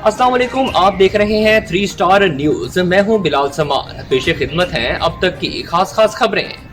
अस्सलाम वालेकुम, आप देख रहे हैं 3 स्टार न्यूज। मैं हूं बिलाल समान। पेशे खिदमत हैं अब तक की खास खबरें।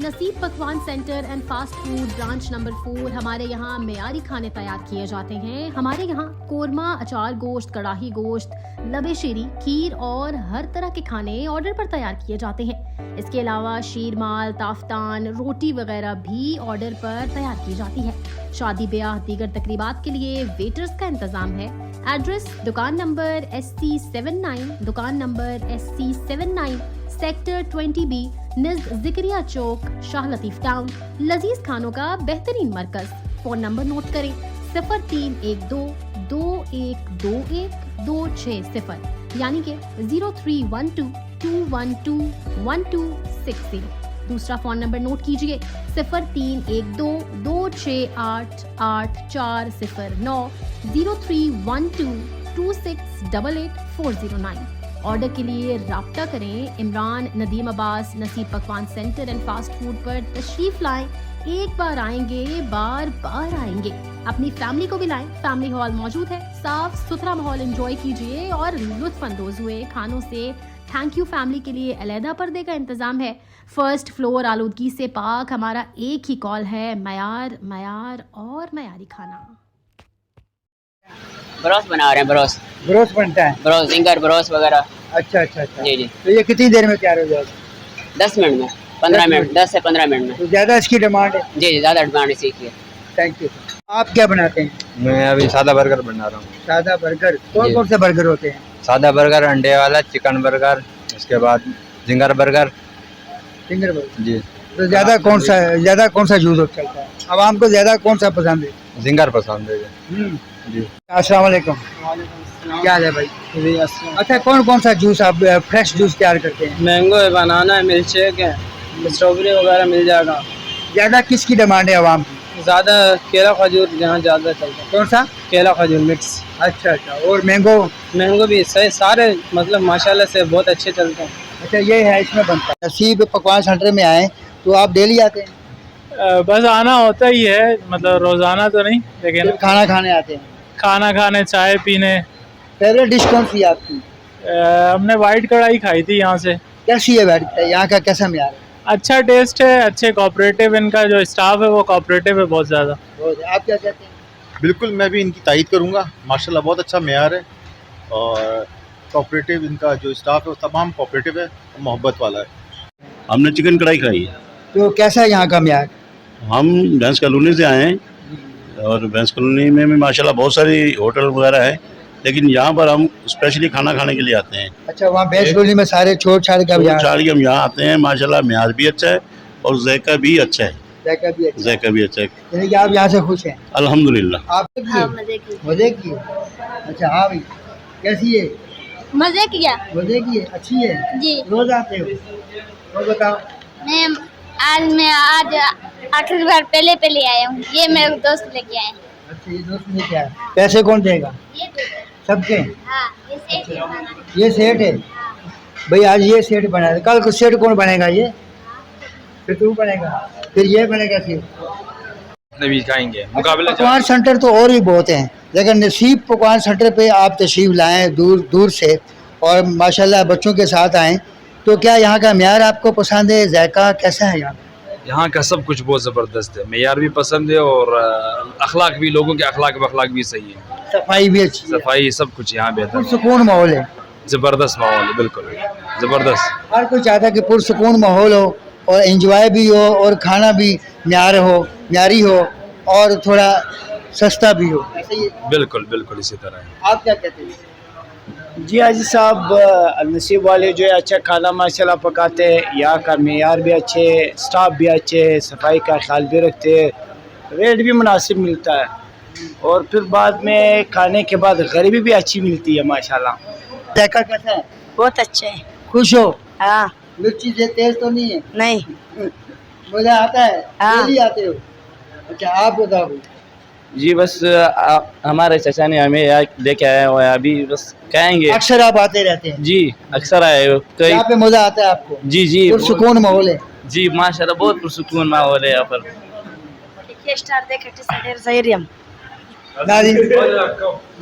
नसीब पकवान centre and fast food branch number 4। हमारे यहाँ मेयारी खाने तैयार किए जाते हैं। हमारे यहाँ कोरमा, अचार गोश्त, कड़ाही गोश्त, लबे शीरी, खीर और हर तरह के खाने ऑर्डर पर तैयार किए जाते हैं। इसके अलावा शीरमाल, ताफ्तान, रोटी वगैरह भी ऑर्डर पर तैयार की जाती है। शादी ब्याह दीगर तकरीबात के लिए वेटर्स का इंतजाम है। एड्रेस दुकान नंबर SC79, दुकान number SC79, sector 20B, near Zakariya Chowk, Shah Latif town. लजीज खानों का बेहतरीन मरकज। फोन नंबर नोट करें 0312212126 यानी कि 0312212126। दूसरा फोन नंबर नोट कीजिए 031226884009, 031226888409। ऑर्डर के लिए राब्ता करें। इमरान नदीम अब्बास नसीब पकवान सेंटर एंड फास्ट फूड पर तशरीफ लाएं। एक बार आएंगे, बार बार आएंगे। अपनी फैमिली को भी लाएं। फैमिली हॉल मौजूद है। साफ सुथरा माहौल एंजॉय कीजिए और लुत्फ अंदोज हुए खानों से। थैंक यू फैमिली के लिए अलहदा पर्दे का इंतजाम है। फर्स्ट फ्लोर आलूदगी से पाक। हमारा एक ही कॉल है, मयार मयार और मयारी खाना। ब्रोस बना रहे हैं। ब्रोस बनता है। ब्रोस जिंगर ब्रोस वगैरह। अच्छा। जी जी। तो ये कितनी देर में तैयार हो जाएगा? 10 मिनट में, 15 मिनट, 10 से 15 मिनट में। तो ज़्यादा इसकी डिमांड है? जी जी, ज़्यादा डिमांड इसी की है। Thank you. आप क्या बनाते हैं? मैं अभी सादा बर्गर बना रहा हूँ। सादा बर्गर? कौन से बर्गर होते हैं? सादा बर्गर, अंडे वाला, चिकन बर्गर, उसके बाद जिंगर बर्गर। फिंगर बर्गर जी। तो ज़्यादा कौन सा यूज चलता है? अब आपको ज़्यादा कौन सा पसंद है? जिंगर पसंद है जी। अस्सलाम वालेकुम। क्या हाल है भाई? अच्छा, कौन सा जूस आप फ्रेश जूस तैयार करते हैं? मैंगो है, बनाना है, मिल्क शेक है, स्ट्रॉबेरी वगैरह मिल जाएगा। ज़्यादा किसकी डिमांड है आवाम की? ज़्यादा केला खजूर यहाँ ज़्यादा चलता है। कौन सा? केला खजूर मिक्स। अच्छा। और मैंगो भी सही, सारे मतलब माशाल्लाह से बहुत अच्छे चलते हैं। अच्छा, ये है इसमें बनता है। नसीब पकवान सेंटर में आए तो आप डेली आते हैं? बस आना होता ही है, मतलब रोज़ाना तो नहीं, लेकिन खाना खाने आते हैं? खाना खाने, चाय पीने। फेवरेट डिश कौन सी है आपकी? हमने वाइट कढ़ाई खाई थी यहाँ से। कैसी है यहाँ का, कैसा म्यार है? अच्छा टेस्ट है, अच्छे कोऑपरेटिव, इनका जो स्टाफ है वो कोऑपरेटिव है बहुत ज़्यादा। आप क्या कहते हैं? बिल्कुल, मैं भी इनकी तारीफ करूँगा। माशाल्लाह बहुत अच्छा म्यार है और कोऑपरेटिव, इनका जो स्टाफ है वो तमाम कोऑपरेटिव है, मोहब्बत वाला है। हमने चिकन कढ़ाई खाई है। तो कैसा है यहाँ का म्यार? हम भैंस कॉलोनी से आए हैं और भैंस कॉलोनी में भी माशाल्लाह बहुत सारी होटल वगैरह है, लेकिन यहाँ पर हम स्पेशली खाना खाने के लिए आते हैं। अच्छा, वहाँ भैंस कॉलोनी में सारे छोड़ छाड़ के हम यहाँ आते हैं। माशाल्लाह म्यार भी अच्छा है और जायका भी अच्छा है। जायका भी अच्छा है। यानी कि आप यहाँ से खुश हैं? अल्हम्दुलिल्लाह। आप मजे की? अच्छा। हाँ भाई, कैसी है? मजे की है। अच्छी है जी। रोज आते हो? और बताओ। मैं आज आखिरी बार पहले आया हूँ। ये मेरे दोस्त लेके आए। अच्छा, ये दोस्त लेके आए। पैसे कौन देगा? ये सबके? हाँ, ये सेट है। ये सेट है भाई। आज ये सेट बना है, कल को सेट कौन बनेगा? ये फिर तू बनेगा, फिर ये बनेगा सेट। भी खाएंगे मुकाबले पकवान सेंटर तो और भी बहुत हैं, लेकिन नसीब पकवान सेंटर पे आप तशरीफ़ लाएं दूर दूर से और माशाल्लाह बच्चों के साथ आएँ, तो क्या यहाँ का म्यार आपको पसंद है, जायका कैसा है यहाँ? यहाँ का सब कुछ बहुत ज़बरदस्त है, मेयार भी पसंद है और अखलाक भी, लोगों के अखलाक भी सही है, सफाई भी अच्छी है, सफाई सब कुछ यहाँ बेहतर, पुरसुकून माहौल है, ज़बरदस्त माहौल है, बिल्कुल ज़बरदस्त। हर कोई चाहता है कि पुरसुकून माहौल हो और एंजॉय भी हो और खाना भी म्यारी हो और थोड़ा सस्ता भी हो, ऐसे ही बिल्कुल बिल्कुल इसी तरह है। आप क्या कहते हैं? जी हाजी साहब, नसीब वाले जो है अच्छा खाना माशाल्लाह पकाते हैं, यहाँ का मेयार भी अच्छे, स्टाफ भी अच्छे, सफाई का ख्याल भी रखते हैं, रेट भी मुनासिब मिलता है और फिर बाद में खाने के बाद गरीबी भी अच्छी मिलती है माशाल्लाह। जायका कैसा है? बहुत अच्छे है। खुश हो? हाँ। मिर्ची से तेज तो नहीं है? नहीं। मजा आता है? हाँ। डेली आते हो? अच्छा आप बताओ। जी बस हमारे चाचा ने हमें यहाँ लेके आया हुआ है, अभी बस कहेंगे। अक्सर आप आते रहते हैं? जी अक्सर आए हो। यहाँ पे मजा आता है आपको? जी जी पुरसुकून माहौल है? जी माशाल्लाह बहुत पुरसुकून माहौल है यहाँ पर।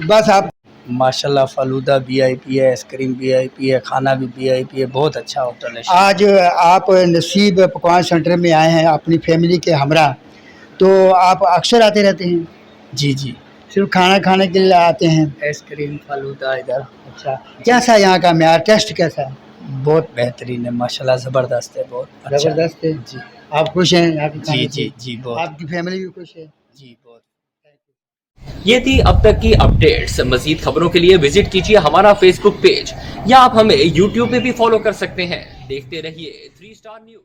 बस आप माशाल्लाह फालूदा VIP है, आइसक्रीम VIP है, खाना भी VIP है, बहुत अच्छा होटल है। आज आप नसीब पकवान सेंटर में आए हैं अपनी फैमिली के हमरा, तो आप अक्सर आते रहते हैं? जी जी, सिर्फ खाना खाने के लिए आते हैं? आइसक्रीम फालूदा इधर। अच्छा, कैसा है यहाँ का म्यार, टेस्ट कैसा है? बहुत बेहतरीन है माशाल्लाह, ज़बरदस्त है, बहुत अच्छा। ज़बरदस्त है जी। आप खुश हैं यहाँ के खाने जी से? जी जी बहुत। आपकी फैमिली भी खुश है? जी बहुत। ये थी अब तक की अपडेट्स। मजीद खबरों के लिए विजिट कीजिए हमारा फेसबुक पेज या आप हमें यूट्यूब पे भी फॉलो कर सकते हैं। देखते रहिए 3 स्टार न्यूज।